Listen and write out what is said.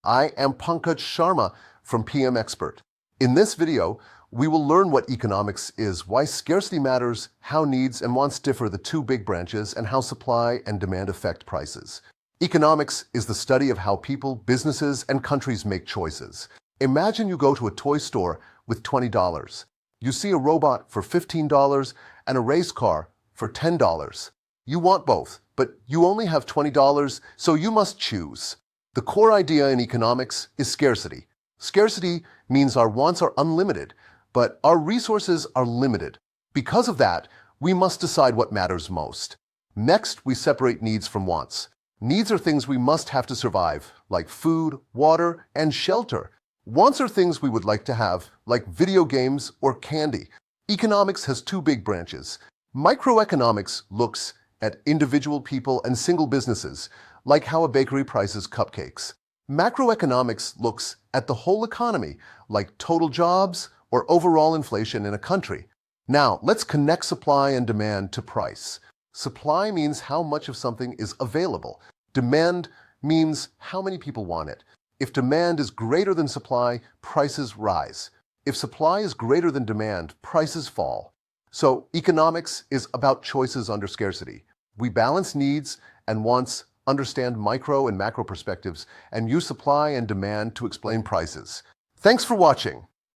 I am Pankaj Sharma from PM Expert. In this video, we will learn what economics is, why scarcity matters, how needs and wants differ, the two big branches, and how supply and demand affect prices. Economics is the study of how people, businesses, and countries make choices. Imagine you go to a toy store with $20. You see a robot for $15 and a race car for $10. You want both, but you only have $20, so you must choose. The core idea in economics is scarcity. Scarcity means our wants are unlimited, but our resources are limited. Because of that, we must decide what matters most. Next, we separate needs from wants. Needs are things we must have to survive, like food, water, and shelter. Wants are things we would like to have, like video games or candy. Economics has two big branches. Microeconomics looks at individual people and single businesses, like how a bakery prices cupcakes. Macroeconomics looks at the whole economy, like total jobs or overall inflation in a country. Now, let's connect supply and demand to price. Supply means how much of something is available. Demand means how many people want it. If demand is greater than supply, prices rise. If supply is greater than demand, prices fall. So, economics is about choices under scarcity. We balance needs and wants, understand micro and macro perspectives, and use supply and demand to explain prices. Thanks for watching.